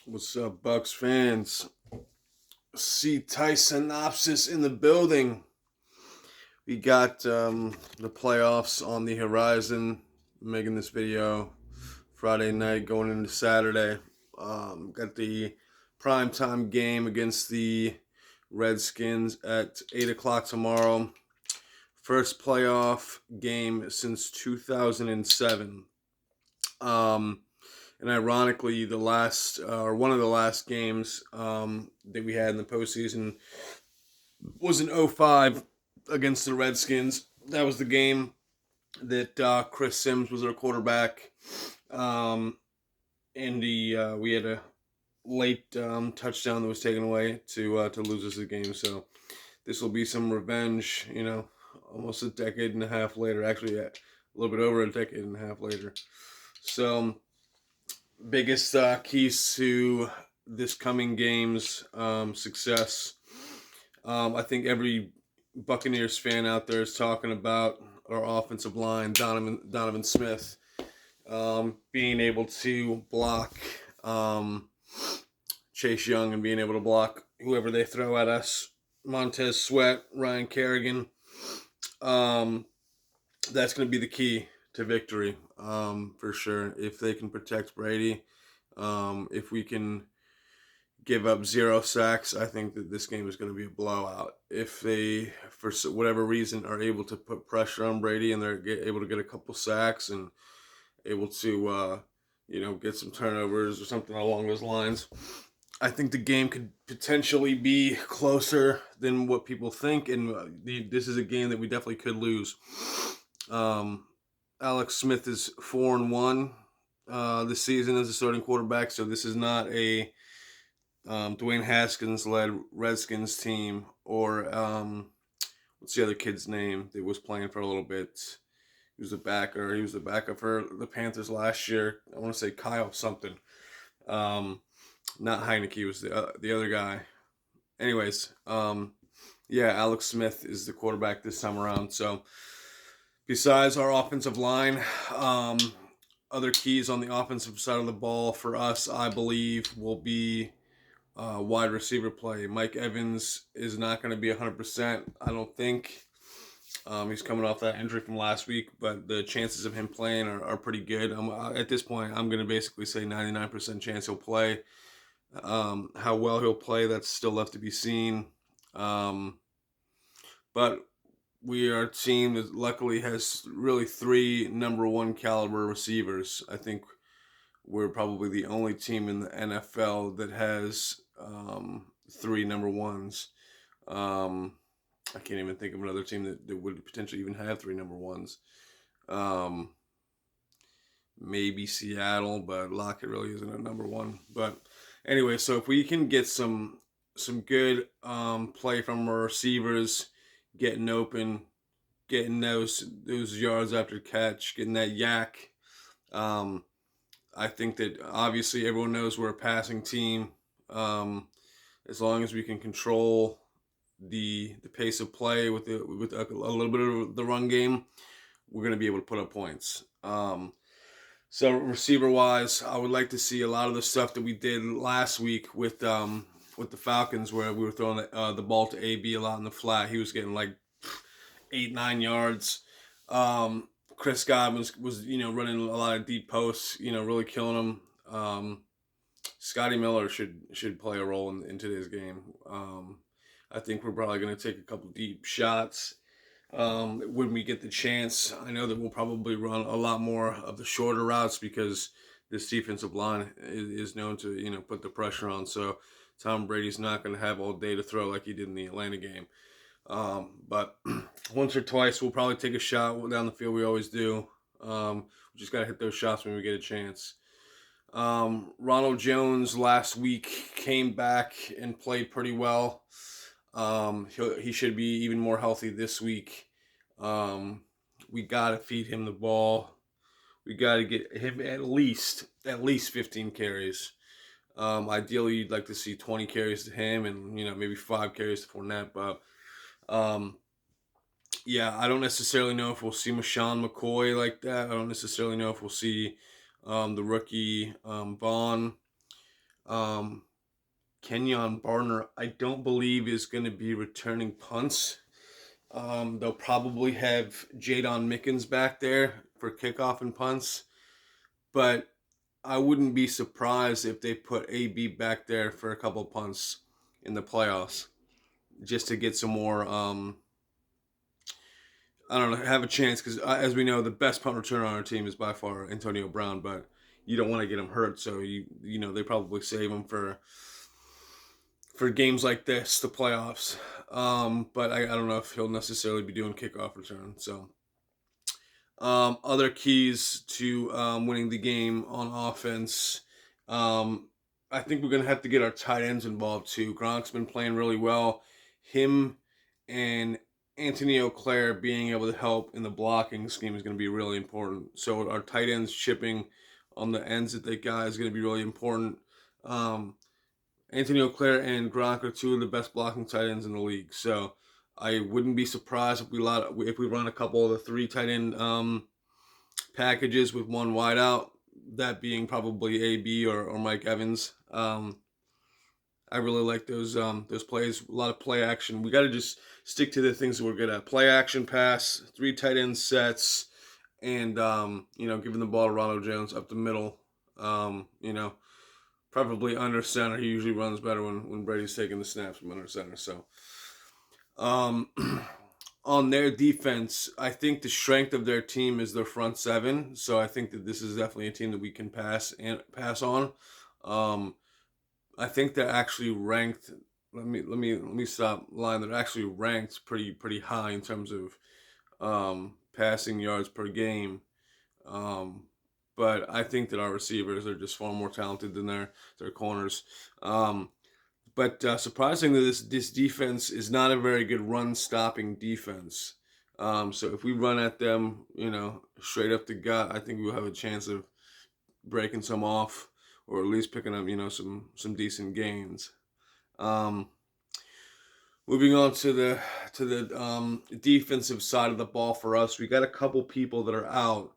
What's up, Bucks fans? See Ty Synopsis in the building. We got the playoffs on the horizon. I'm making this video Friday night going into Saturday. Got the primetime game against the Redskins at 8 o'clock tomorrow. First playoff game since 2007. Um, And ironically, the last or one of the last games that we had in the postseason was in '05 against the Redskins. That was the game that Chris Sims was our quarterback, um, and we had a late touchdown that was taken away to lose us the game. So this will be some revenge. Almost a decade and a half later. Actually, a little bit over a decade and a half later. So biggest keys to this coming game's success. I think every Buccaneers fan out there is talking about our offensive line, Donovan Smith, being able to block Chase Young and being able to block whoever they throw at us. Montez Sweat, Ryan Kerrigan. That's going to be the key to victory, for sure. If they can protect Brady, if we can give up 0 sacks, I think that this game is going to be a blowout. If they, for whatever reason, are able to put pressure on Brady and they're able to get a couple sacks and able to, get some turnovers or something along those lines, I think the game could potentially be closer than what people think, and this is a game that we definitely could lose. Um, Alex Smith is 4-1 this season as a starting quarterback, so this is not a Dwayne Haskins led Redskins team or what's the other kid's name that was playing for a little bit. He was a backer. He was the backup for the Panthers last year. I want to say Kyle something. Not Heineke was the other guy. Anyways, yeah, Alex Smith is the quarterback this time around. So besides our offensive line, other keys on the offensive side of the ball for us, I believe, will be wide receiver play. Mike Evans is not going to be 100%, I don't think. He's coming off that injury from last week, but the chances of him playing are pretty good. At this point, I'm going to basically say 99% chance he'll play. How well he'll play, that's still left to be seen. But we are a team that luckily has really 3 number 1 caliber receivers. I think we're probably the only team in the NFL that has 3 number 1s. I can't even think of another team that would potentially even have 3 number 1s. Maybe Seattle, but Lockett really isn't a number 1. But anyway, so if we can get some good play from our receivers, getting open, getting those yards after catch, getting that yak. I think that obviously everyone knows we're a passing team. As long as we can control the pace of play with a little bit of the run game, we're going to be able to put up points. So receiver wise, I would like to see a lot of the stuff that we did last week with the Falcons, where we were throwing the ball to AB a lot in the flat. He was getting like 8-9 yards. Chris Godwin was running a lot of deep posts, really killing him. Scotty Miller should play a role in today's game. I think we're probably going to take a couple deep shots when we get the chance. I know that we'll probably run a lot more of the shorter routes because this defensive line is known to put the pressure on. So Tom Brady's not going to have all day to throw like he did in the Atlanta game. But once or twice we'll probably take a shot down the field. We always do. We just got to hit those shots when we get a chance. Ronald Jones last week came back and played pretty well. He should be even more healthy this week. We got to feed him the ball. We got to get him at least 15 carries. Ideally, you'd like to see 20 carries to him and maybe 5 carries to Fournette. But yeah, I don't necessarily know if we'll see Marshawn McCoy like that. I don't necessarily know if we'll see the rookie Vaughn. Um, Kenyon Barner, I don't believe is going to be returning punts. They'll probably have Jadon Mickens back there for kickoff and punts, but I wouldn't be surprised if they put AB back there for a couple punts in the playoffs just to get some more. I don't know, have a chance because as we know, the best punt returner on our team is by far Antonio Brown, but you don't want to get him hurt, so they probably save him for games like this, the playoffs. But I don't know if he'll necessarily be doing kickoff return. So other keys to winning the game on offense. Um, I think we're going to have to get our tight ends involved too. Gronk's been playing really well. Him and Anthony Auclair being able to help in the blocking scheme is going to be really important. So our tight ends chipping on the ends that they got is going to be really important. Anthony Auclair and Gronk are two of the best blocking tight ends in the league. So I wouldn't be surprised if we run a couple of the three tight end packages with one wide out, that being probably AB or Mike Evans. I really like those plays. A lot of play action. We got to just stick to the things that we're good at: play action, pass, three tight end sets, and giving the ball to Ronald Jones up the middle. Probably under center. He usually runs better when Brady's taking the snaps from under center. So, um, on their defense, I think the strength of their team is their front seven. So I think that this is definitely a team that we can pass on. Um, I think they're actually ranked. Let me stop lying. They're actually ranked pretty high in terms of passing yards per game. Um, but I think that our receivers are just far more talented than their corners. But surprisingly, this defense is not a very good run stopping defense. So if we run at them, straight up the gut, I think we'll have a chance of breaking some off, or at least picking up, some decent gains. Um, Moving on to the defensive side of the ball for us, we got a couple people that are out.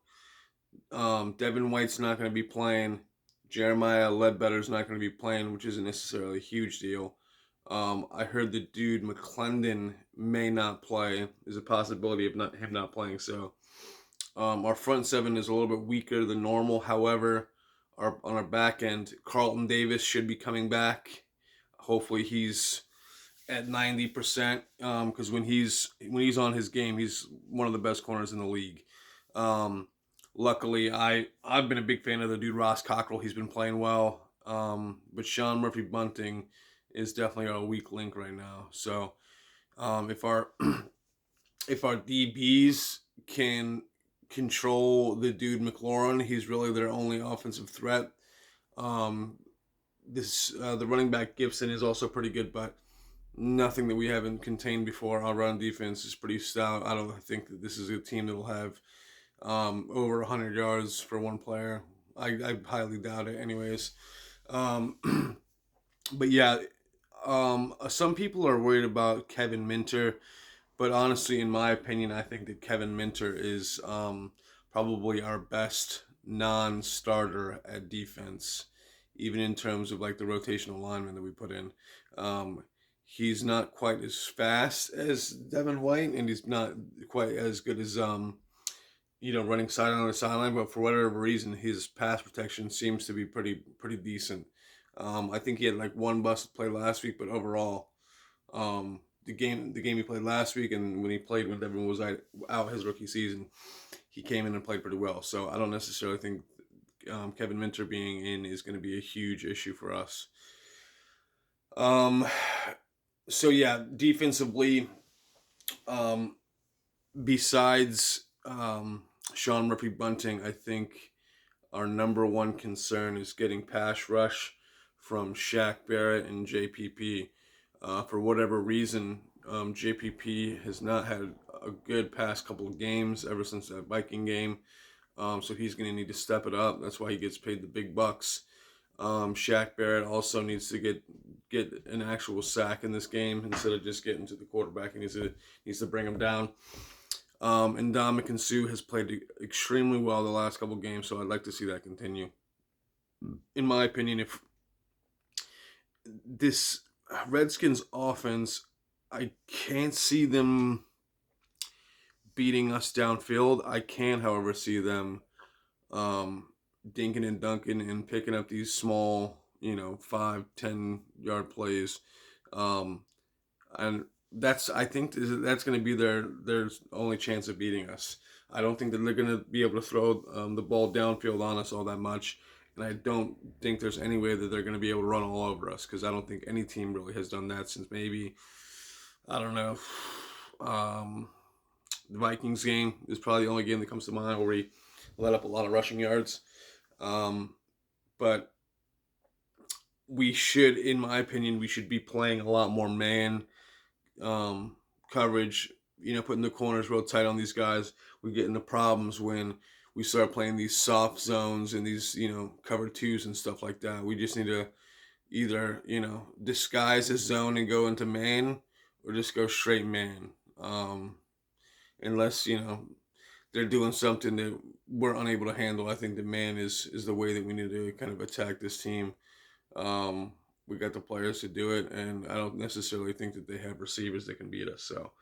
Devin White's not going to be playing. Jeremiah Ledbetter's not going to be playing, which isn't necessarily a huge deal. I heard the dude McClendon may not play. There's a possibility of him not playing. So our front seven is a little bit weaker than normal. However, on our back end, Carlton Davis should be coming back. Hopefully he's at 90%. Because when he's on his game, he's one of the best corners in the league. Luckily, I've been a big fan of the dude Ross Cockrell. He's been playing well. But Sean Murphy Bunting is definitely our weak link right now. So if our if our DBs can control the dude McLaurin, he's really their only offensive threat. The running back Gibson is also pretty good, but nothing that we haven't contained before. Our run defense is pretty stout. I don't think that this is a team that will have over 100 yards for one player. I highly doubt it anyways. But yeah, some people are worried about Kevin Minter, but honestly, in my opinion, I think that Kevin Minter is probably our best non-starter at defense, even in terms of like the rotational lineman that we put in. He's not quite as fast as Devin White, and he's not quite as good as running sideline to sideline. But for whatever reason, his pass protection seems to be pretty decent. I think he had like one busted play last week, but overall, the game he played last week and when he played when Devin was out his rookie season, he came in and played pretty well. So I don't necessarily think Kevin Minter being in is going to be a huge issue for us. So yeah, defensively, besides Sean Murphy Bunting, I think our number one concern is getting pass rush from Shaq Barrett and JPP. For whatever reason, JPP has not had a good past couple of games ever since that Viking game. So he's going to need to step it up. That's why he gets paid the big bucks. Shaq Barrett also needs to get an actual sack in this game instead of just getting to the quarterback. He needs to bring him down. And Dominican Sue has played extremely well the last couple games, so I'd like to see that continue. In my opinion, this Redskins offense, I can't see them beating us downfield. I can, however, see them um, dinking and dunking and picking up these small, 5, 10 yard plays. Um, and I think that's going to be their only chance of beating us. I don't think that they're going to be able to throw the ball downfield on us all that much, and I don't think there's any way that they're going to be able to run all over us because I don't think any team really has done that since maybe I don't know. Um, the Vikings game is probably the only game that comes to mind where we let up a lot of rushing yards. Um, but we should, in my opinion, we should be playing a lot more man um, coverage, putting the corners real tight on these guys. We get into problems when we start playing these soft zones and these, cover twos and stuff like that. We just need to either, disguise a zone and go into man or just go straight man. Unless, they're doing something that we're unable to handle. I think the man is the way that we need to kind of attack this team. Um, we got the players to do it, and I don't necessarily think that they have receivers that can beat us. So,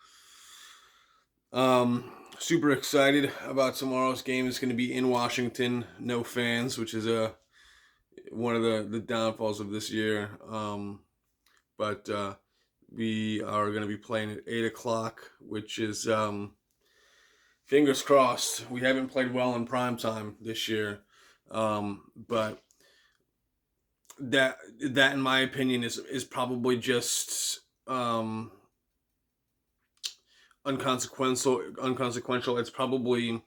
super excited about tomorrow's game. It's going to be in Washington, no fans, which is one of the downfalls of this year. But we are going to be playing at 8 o'clock, which is fingers crossed. We haven't played well in prime time this year, but that in my opinion is probably just unconsequential. It's probably,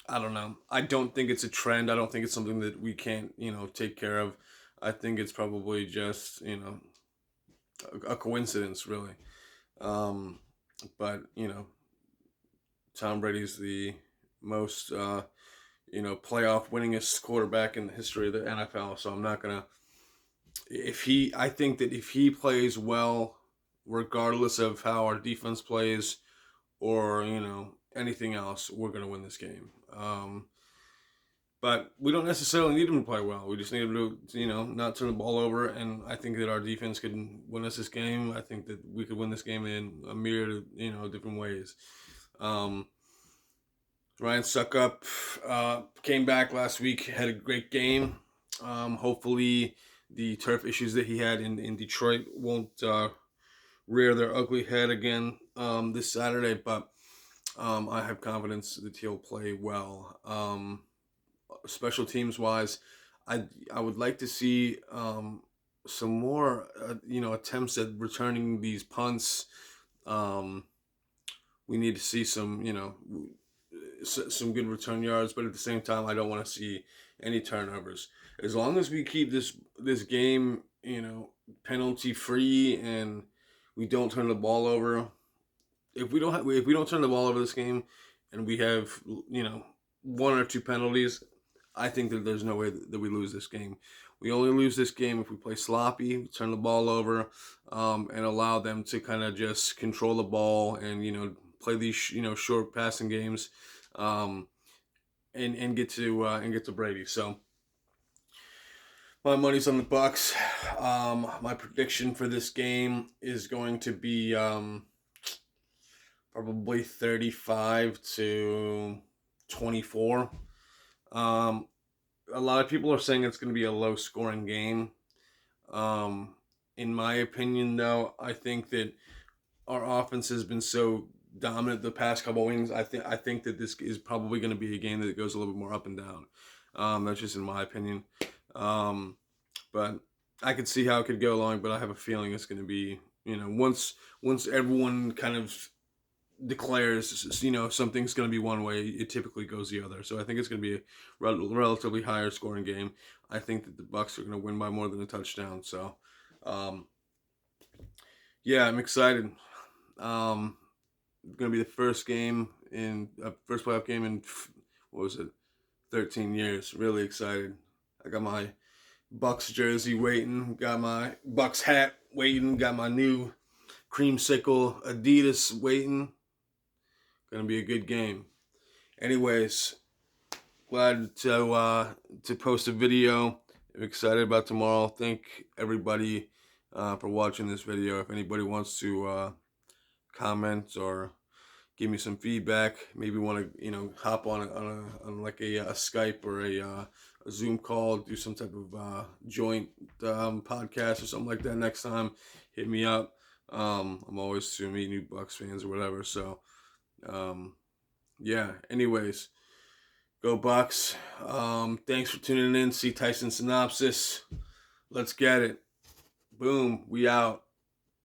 I don't know. I don't think it's a trend. I don't think it's something that we can't take care of. I think it's probably just a coincidence, really. Um, but Tom Brady's the most playoff winningest quarterback in the history of the NFL. So I'm not gonna. I think that if he plays well, regardless of how our defense plays or anything else, we're gonna win this game. But we don't necessarily need him to play well. We just need him to not turn the ball over. And I think that our defense could win us this game. I think that we could win this game in a myriad of different ways. Ryan Suckup came back last week, had a great game. Hopefully, the turf issues that he had in Detroit won't rear their ugly head again this Saturday, but I have confidence that he'll play well. Special teams wise, I would like to see some more attempts at returning these punts. We need to see some good return yards, but at the same time, I don't want to see any turnovers. As long as we keep this game, penalty free, and we don't turn the ball over. If we don't turn the ball over this game, and we have one or two penalties, I think that there's no way that we lose this game. We only lose this game if we play sloppy, turn the ball over, and allow them to kind of just control the ball and play these short passing games, and get to Brady. So my money's on the Bucks. My prediction for this game is going to be probably 35-24. A lot of people are saying it's going to be a low scoring game. In my opinion, though, I think that our offense has been so dominant the past couple of innings. I think that this is probably going to be a game that goes a little bit more up and down. That's just in my opinion. But I could see how it could go along, but I have a feeling it's going to be once everyone kind of declares something's going to be one way, it typically goes the other. So I think it's going to be a relatively higher scoring game. I think that the Bucks are going to win by more than a touchdown. So yeah, I'm excited. Going to be the first game first playoff game in what was it, 13 years. Really excited. I got my Bucks jersey waiting. Got my Bucks hat waiting. Got my new creamsicle Adidas waiting. Gonna be a good game. Anyways, glad to post a video. I'm excited about tomorrow. Thank everybody for watching this video. If anybody wants to comment or give me some feedback, maybe want to hop on like a Skype or a Zoom call, do some type of joint podcast or something like that next time, hit me up. I'm always to meet new Bucks fans or whatever. So yeah. Anyways, go Bucks. Thanks for tuning in. See Tyson synopsis. Let's get it. Boom. We out.